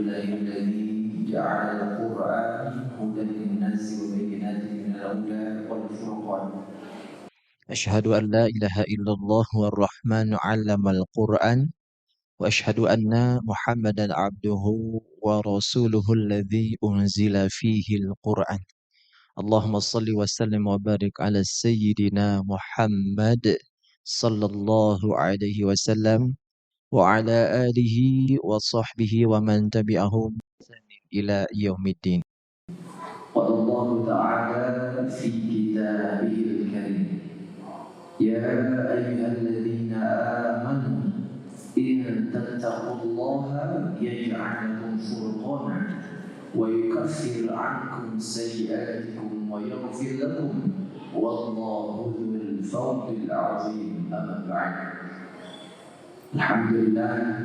لله الذي جعل القرآن هدى للناس وبينات من الهدى والفرقان. أشهد أن لا إله إلا الله والرحمن علم القرآن وأشهد أن محمدا عبده ورسوله الذي أنزل فيه القرآن. اللهم صل وسلم وبارك على سيدنا محمد صلى الله عليه وسلم وعلى آله وصحبه ومن تبعهم إلى يوم الدين. قال الله تعالى في كتابه الكريم: يا أيها الذين آمنوا إن تتقوا الله يجعل لكم فرقانا ويكفر عنكم سيئاتكم ويغفر لكم والله ذو الفضل العظيم. أما بعد. Alhamdulillah,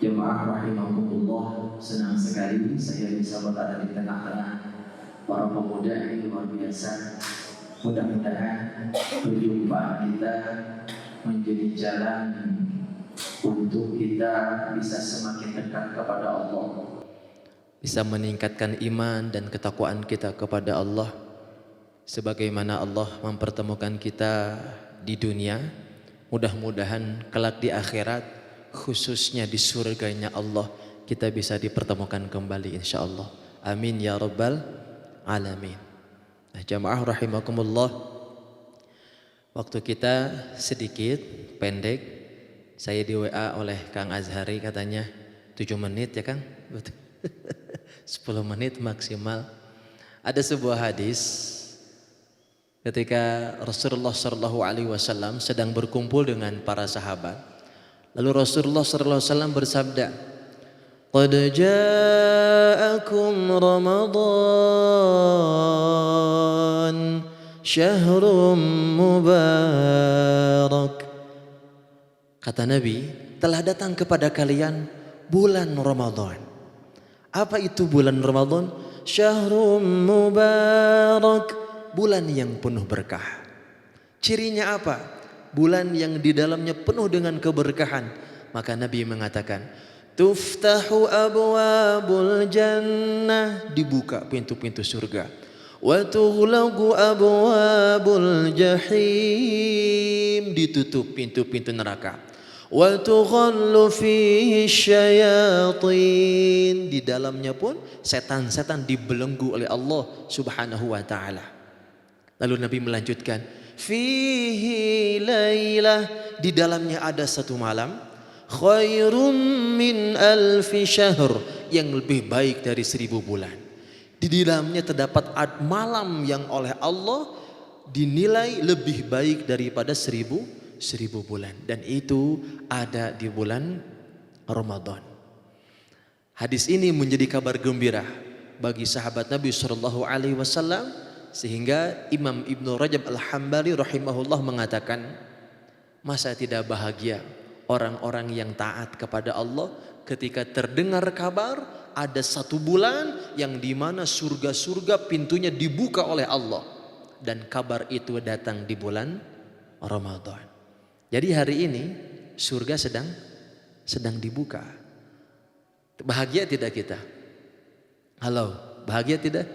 jemaah rahimakumullah, senang sekali saya bisa berada di tengah-tengah para pemuda yang luar biasa. Mudah-mudahan perjumpaan kita menjadi jalan untuk kita bisa semakin dekat kepada Allah, bisa meningkatkan iman dan ketakwaan kita kepada Allah, sebagaimana Allah mempertemukan kita di dunia. Mudah-mudahan kelak di akhirat, khususnya di surganya Allah, kita bisa dipertemukan kembali insyaallah. Amin ya rabbal alamin. Nah, jamaah rahimakumullah, waktu kita sedikit pendek. Saya di WA oleh Kang Azhari, katanya 7 menit ya Kang, 10 menit maksimal. Ada sebuah hadis ketika Rasulullah SAW sedang berkumpul dengan para sahabat. Lalu Rasulullah SAW bersabda, "Qad ja'akum Ramadan, syahrun mubarak." Kata Nabi, telah datang kepada kalian bulan Ramadan. Apa itu bulan Ramadan? Syahrun mubarak, bulan yang penuh berkah. Cirinya apa? Bulan yang di dalamnya penuh dengan keberkahan. Maka Nabi mengatakan, tuftahu abwabul jannah, dibuka pintu-pintu surga. Wa tughlaqu abwabul jahim, ditutup pintu-pintu neraka. Wa tughallu fihi syayatin, di dalamnya pun setan-setan dibelenggu oleh Allah Subhanahu wa taala. Lalu Nabi melanjutkan, fihi lailah, di dalamnya ada satu malam, khairum min alfi syahr, yang lebih baik dari 1000 bulan. Di dalamnya terdapat malam yang oleh Allah dinilai lebih baik daripada 1000 bulan, dan itu ada di bulan Ramadan. Hadis ini menjadi kabar gembira bagi sahabat Nabi Shallallahu Alaihi Wasallam, sehingga Imam Ibnu Rajab Al-Hambali rahimahullah mengatakan, masa tidak bahagia orang-orang yang taat kepada Allah ketika terdengar kabar ada satu bulan yang dimana surga-surga pintunya dibuka oleh Allah, dan kabar itu datang di bulan Ramadan. Jadi hari ini surga sedang dibuka. Bahagia tidak kita? Halo, bahagia tidak?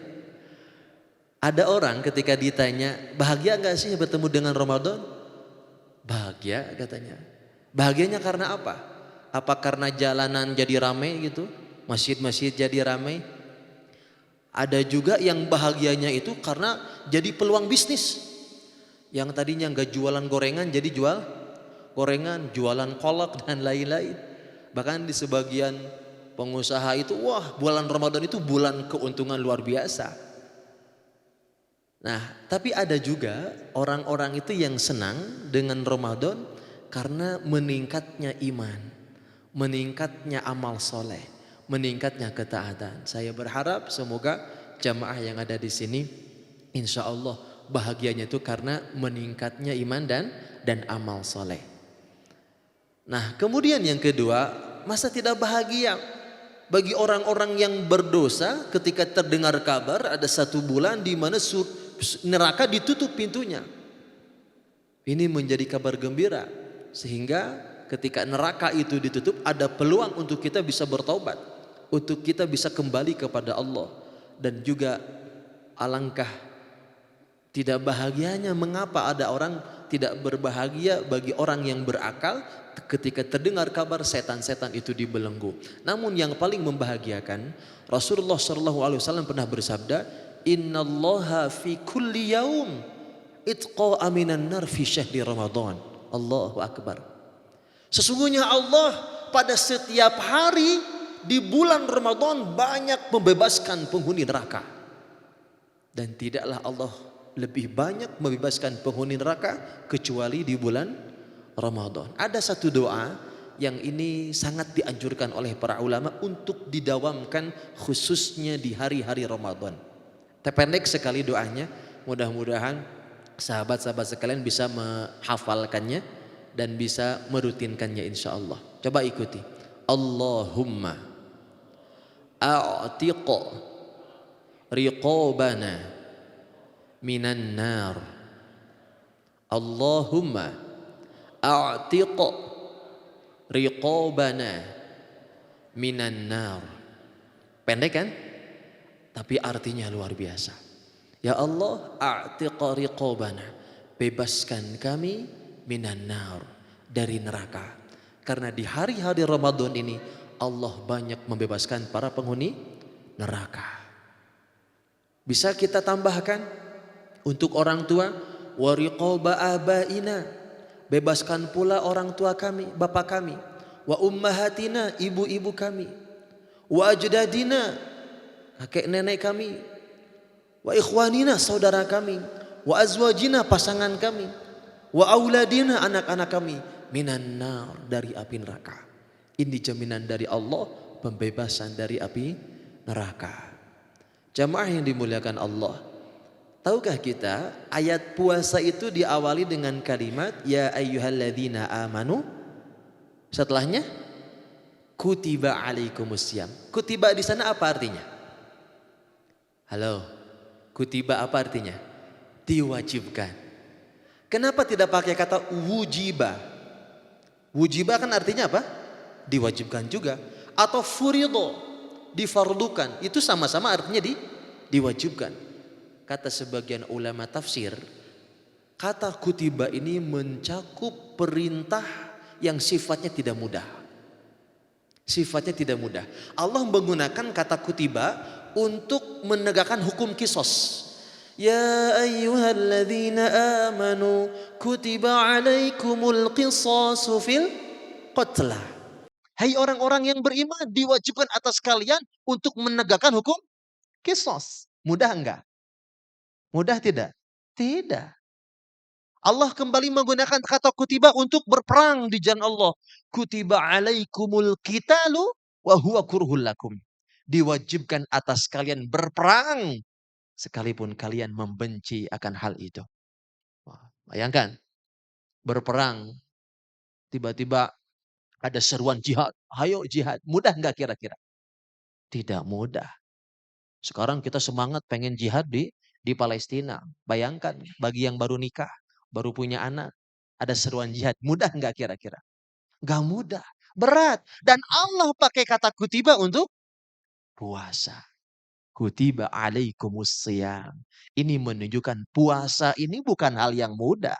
Ada orang ketika ditanya, bahagia enggak sih bertemu dengan Ramadan? Bahagia katanya. Bahagianya karena apa? Apa karena jalanan jadi ramai gitu? Masjid-masjid jadi ramai? Ada juga yang bahagianya itu karena jadi peluang bisnis. Yang tadinya enggak jualan gorengan jadi jual gorengan, jualan kolak dan lain-lain. Bahkan di sebagian pengusaha itu, wah, bulan Ramadan itu bulan keuntungan luar biasa. Nah, tapi ada juga orang-orang itu yang senang dengan Ramadan karena meningkatnya iman, meningkatnya amal soleh, meningkatnya ketaatan. Saya berharap semoga jamaah yang ada di sini, insya Allah bahagianya itu karena meningkatnya iman dan amal soleh. Nah, kemudian yang kedua, masa tidak bahagia bagi orang-orang yang berdosa ketika terdengar kabar ada satu bulan di mana neraka ditutup pintunya. Ini menjadi kabar gembira, sehingga ketika neraka itu ditutup ada peluang untuk kita bisa bertobat. untuk kita bisa kembali kepada Allah. Dan juga alangkah tidak bahagianya, mengapa ada orang tidak berbahagia bagi orang yang berakal ketika terdengar kabar setan-setan itu dibelenggu. Namun yang paling membahagiakan, Rasulullah SAW pernah bersabda, innallaha fi kulli yaum itqa aminan nar fi syahri Ramadan. Allahu Akbar. Sesungguhnya Allah pada setiap hari di bulan Ramadan banyak membebaskan penghuni neraka. Dan tidaklah Allah lebih banyak membebaskan penghuni neraka kecuali di bulan Ramadan. Ada satu doa yang ini sangat dianjurkan oleh para ulama untuk didawamkan khususnya di hari-hari Ramadan. Pendek sekali doanya, mudah-mudahan sahabat-sahabat sekalian bisa menghafalkannya dan bisa merutinkannya insya Allah. Coba ikuti. Allahumma a'tiq riqabana minan nar. Allahumma a'tiq riqabana minan nar. Pendek kan? Tapi artinya luar biasa. Ya Allah, a'tiq riqabana, bebaskan kami minan nar, dari neraka. Karena di hari-hari Ramadan ini Allah banyak membebaskan para penghuni neraka. Bisa kita tambahkan untuk orang tua, wa riqaba abaina, bebaskan pula orang tua kami, bapak kami, wa ummahatina, ibu-ibu kami, wa ajdadina, kakek nenek kami, wa ikhwanina, saudara kami, wa azwajina, pasangan kami, wa auladina, anak-anak kami, minan nar, dari api neraka. Ini jaminan dari Allah, pembebasan dari api neraka. Jamaah yang dimuliakan Allah, tahukah kita ayat puasa itu diawali dengan kalimat ya ayyuhalladzina amanu, setelahnya kutiba alaikumusiyam. Kutiba di sana apa artinya? Halo, kutiba apa artinya? Diwajibkan. Kenapa tidak pakai kata wujiba? Wujiba kan artinya apa? Diwajibkan juga. Atau furido, difardukan, itu sama-sama artinya diwajibkan. Kata sebagian ulama tafsir, kata kutiba ini mencakup perintah yang sifatnya tidak mudah. Sifatnya tidak mudah. Allah menggunakan kata kutiba untuk menegakkan hukum kisos. Ya ayyuhalladzina amanu kutiba alaikumul qisasu fil qatla. Hai orang-orang yang beriman, diwajibkan atas kalian untuk menegakkan hukum kisos. Mudah enggak? Mudah tidak? Tidak. Allah kembali menggunakan kata kutiba untuk berperang di jalan Allah. Kutiba alaikumul qitalu wa huwa kurhul lakum. Diwajibkan atas kalian berperang sekalipun kalian membenci akan hal itu. Wah, bayangkan, berperang, tiba-tiba ada seruan jihad. Ayo jihad. Mudah enggak kira-kira? Tidak mudah. Sekarang kita semangat pengen jihad di Palestina. Bayangkan bagi yang baru nikah, baru punya anak, ada seruan jihad. Mudah enggak kira-kira? Enggak mudah. Berat. Dan Allah pakai kata kutiba untuk puasa. Kutiba alaikumusiyam. Ini menunjukkan puasa ini bukan hal yang mudah.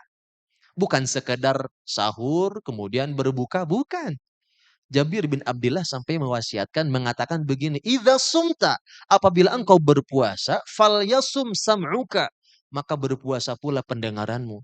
Bukan sekedar sahur kemudian berbuka, bukan. Jabir bin Abdullah sampai mewasiatkan mengatakan begini, idza sumta, apabila engkau berpuasa, falyasum sam'uka, maka berpuasa pula pendengaranmu.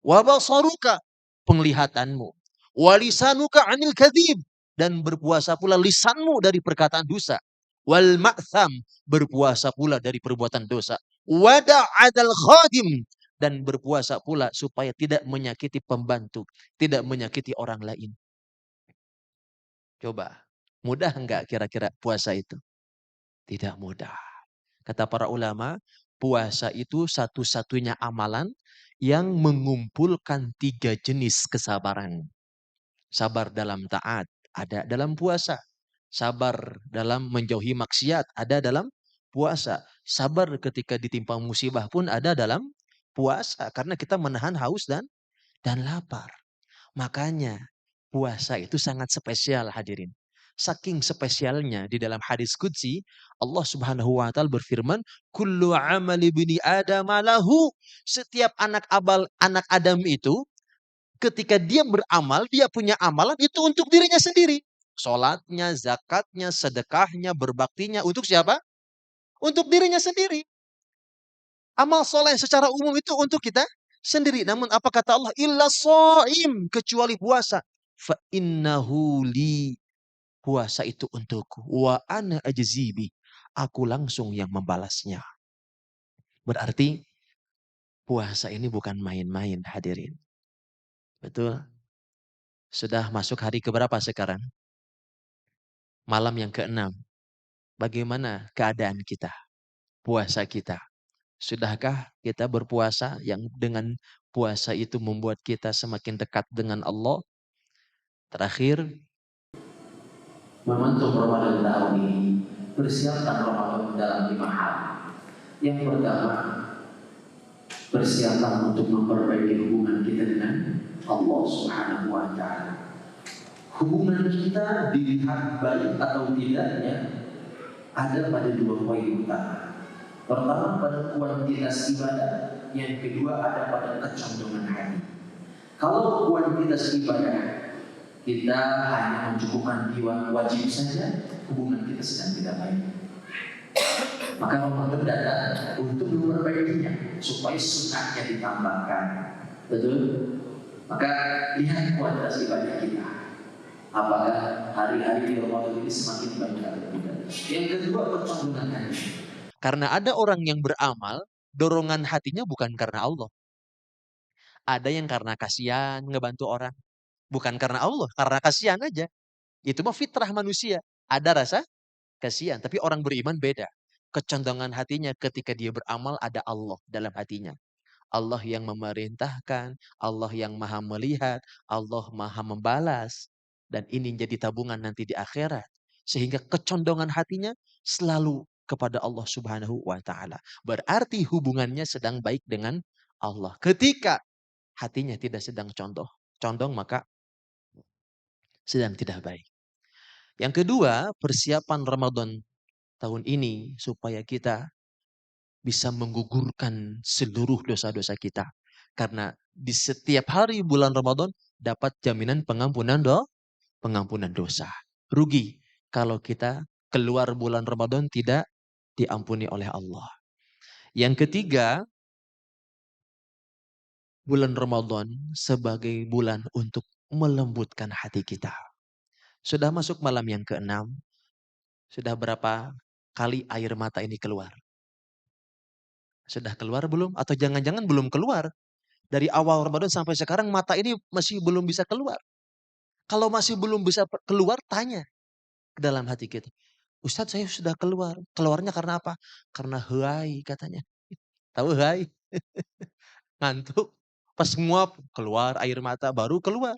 Wa basaruka, penglihatanmu. Wa lisanuka 'anil kadzib, dan berpuasa pula lisanmu dari perkataan dosa. Wal ma'tham, berpuasa pula dari perbuatan dosa. Wada'adal khadim, dan berpuasa pula supaya tidak menyakiti pembantu, tidak menyakiti orang lain. Coba, mudah enggak kira-kira puasa itu? Tidak mudah. Kata para ulama, puasa itu satu-satunya amalan yang mengumpulkan 3 jenis kesabaran. Sabar dalam taat, ada dalam puasa. Sabar dalam menjauhi maksiat, ada dalam puasa. Sabar ketika ditimpa musibah pun ada dalam puasa. Karena kita menahan haus dan lapar. Makanya puasa itu sangat spesial hadirin. Saking spesialnya di dalam hadis qudsi, Allah Subhanahu wa taala berfirman, "Kullu amali bini Adam lahu." Setiap anak Adam itu ketika dia beramal, dia punya amalan itu untuk dirinya sendiri. Salatnya, zakatnya, sedekahnya, berbaktinya untuk siapa? Untuk dirinya sendiri. Amal soleh secara umum itu untuk kita sendiri. Namun apa kata Allah? Illa shaim, kecuali puasa. Fa innahu li, puasa itu untukku. Wa ana ajzibi, aku langsung yang membalasnya. Berarti puasa ini bukan main-main, hadirin. Betul? Sudah masuk hari keberapa sekarang? Malam yang ke-6. Bagaimana keadaan kita? Puasa kita. Sudahkah kita berpuasa yang dengan puasa itu membuat kita semakin dekat dengan Allah? Terakhir, Momentum Ramadan tahun ini, persiapkan Ramadan dalam 5 hal. Yang pertama, persiapan untuk memperbaiki hubungan kita dengan Allah Subhanahu wa taala. Hubungan kita dilihat baik atau tidaknya ada pada 2 poin utama. Pertama pada kuantitas ibadah, yang kedua ada pada kecondongan hati. Kalau kuantitas ibadah kita hanya mencukupkan wajib saja, hubungan kita sedang tidak baik. Maka Ramadan datang untuk memperbaikinya supaya sunatnya ditambahkan. Betul? Maka lihat kualitas ibadah kita. Apakah hari-hari di Ramadan ini semakin baik atau tidak? Yang kedua, kecondongan hati. karena ada orang yang beramal, dorongan hatinya bukan karena Allah. Ada yang karena kasihan ngebantu orang. Bukan karena Allah, karena kasihan aja. Itu mah fitrah manusia. Ada rasa kasihan, tapi orang beriman beda. Kecondongan hatinya ketika dia beramal ada Allah dalam hatinya. Allah yang memerintahkan, Allah yang maha melihat, Allah maha membalas. Dan ini jadi tabungan nanti di akhirat. Sehingga kecondongan hatinya selalu kepada Allah Subhanahu wa taala. Berarti hubungannya sedang baik dengan Allah. Ketika hatinya tidak sedang condong maka sedang tidak baik. Yang kedua, persiapan Ramadan tahun ini supaya kita bisa menggugurkan seluruh dosa-dosa kita. Karena di setiap hari bulan Ramadan dapat jaminan pengampunan dosa. Rugi kalau kita keluar bulan Ramadan tidak diampuni oleh Allah. Yang ketiga, bulan Ramadan sebagai bulan untuk melembutkan hati kita. Sudah masuk malam yang ke-6, sudah berapa kali air mata ini keluar? Sudah keluar belum? Atau jangan-jangan belum keluar? Dari awal Ramadan sampai sekarang mata ini masih belum bisa keluar. Kalau masih belum bisa keluar, tanya ke dalam hati kita. Ustadz, saya sudah keluar. Keluarnya karena apa? Karena heuai katanya. Tahu heuai? Ngantuk. Pas nguap, keluar air mata, baru keluar.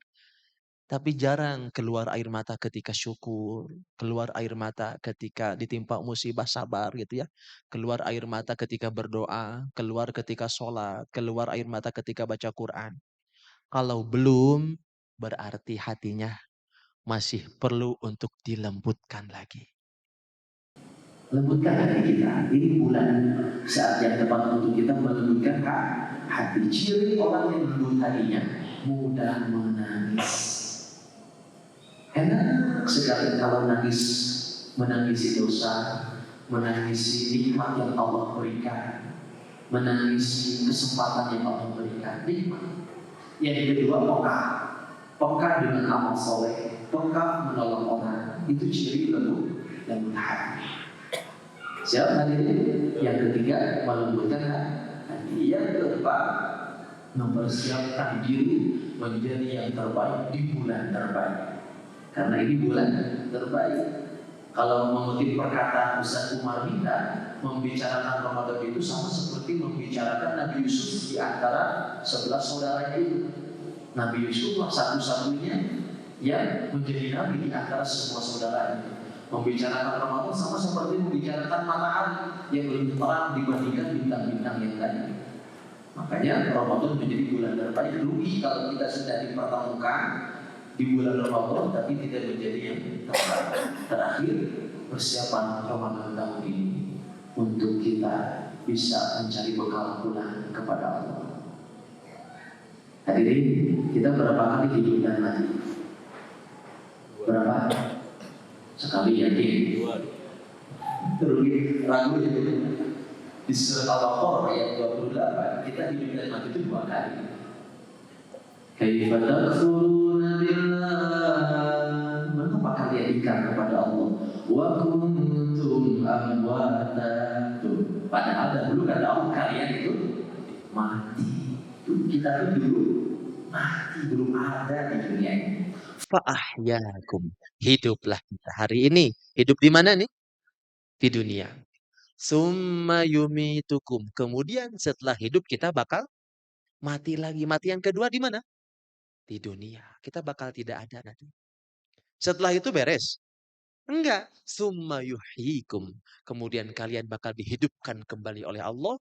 Tapi jarang keluar air mata ketika syukur. Keluar air mata ketika ditimpa musibah, sabar gitu ya. Keluar air mata ketika berdoa. Keluar ketika sholat. Keluar air mata ketika baca Quran. Kalau belum, berarti hatinya masih perlu untuk dilembutkan lagi. Lembutkan hati kita. Ini bulan saat yang tepat untuk kita melembutkan hati. Ciri orang yang lembut hatinya mudah menangis. Enak sekali kalau menangisi dosa, menangisi nikmat yang Allah berikan, menangisi kesempatan yang Allah berikan. Nikmat. Yang kedua, peka dengan amal soleh, peka menolong orang. Itu ciri lembut hati. Siap hadirin? Yang ketiga, melembutkan hati. Yang keempat, mempersiapkan diri menjadi yang terbaik di bulan terbaik. Karena ini bulan terbaik. Kalau mengutip perkataan Ustaz Umar Minda, membicarakan Ramadan itu sama seperti membicarakan Nabi Yusuf di antara 11 saudaranya itu. Nabi Yusuf satu-satunya yang menjadi nabi di antara semua saudaranya. Membicarakan Ramadan sama seperti membicarakan matahari yang lebih terang dibandingkan bintang-bintang yang lain. Makanya Ramadan menjadi bulan terbaik. Rugi kalau kita sudah dipertemukan di bulan Ramadan tapi tidak menjadi yang terbaik. terakhir, persiapan Ramadan tahun ini untuk kita bisa mencari bekal pulang kepada Allah. Hadirin, kita berapa kali hidup dan mati? Berapa? Sekali, yakin? Terus ragu ya. Di surat Al-Baqarah ayat 28 kita hidup dan mati itu 2 kali. Kaifa takfuruna billah, mengapa kalian ingkar kepada Allah? Wa kuntum amwata, padahal dahulu kata Allah kalian itu mati. Kita tuh dulu mati, belum ada di dunia ini. Fa'ahyakum. Hiduplah kita hari ini. Hidup di mana nih? Di dunia. Summa yumitukum. Kemudian setelah hidup kita bakal mati lagi. Mati yang kedua di mana? Di dunia. Kita bakal tidak ada nanti. Setelah itu beres? Enggak. Summa yuhyikum. Kemudian kalian bakal dihidupkan kembali oleh Allah.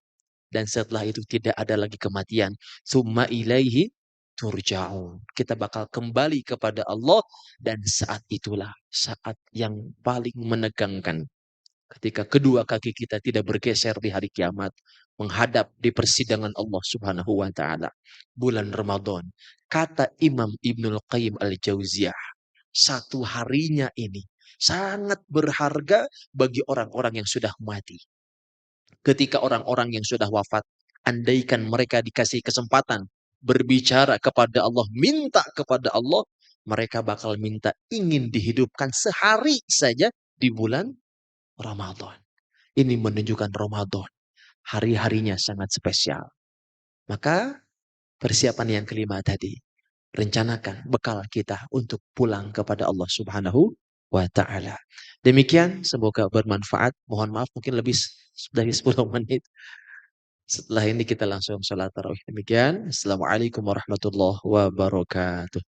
Dan setelah itu tidak ada lagi kematian. Summa ilaihi turja'un. Kita bakal kembali kepada Allah. Dan saat itulah saat yang paling menegangkan. Ketika kedua kaki kita tidak bergeser di hari kiamat. Menghadap di persidangan Allah subhanahu wa ta'ala. Bulan Ramadan. Kata Imam Ibnul Qayyim al-Jauziyah. Satu harinya ini sangat berharga bagi orang-orang yang sudah mati. Ketika orang-orang yang sudah wafat, andaikan mereka dikasih kesempatan berbicara kepada Allah, minta kepada Allah, mereka bakal minta ingin dihidupkan sehari saja di bulan Ramadan. Ini menunjukkan Ramadan. Hari-harinya sangat spesial. Maka persiapan yang kelima tadi. Rencanakan bekal kita untuk pulang kepada Allah subhanahu wa ta'ala. Demikian semoga bermanfaat. Mohon maaf mungkin lebih dari 10 menit. Setelah ini kita langsung sholat tarawih. Demikian. Assalamualaikum warahmatullahi wabarakatuh.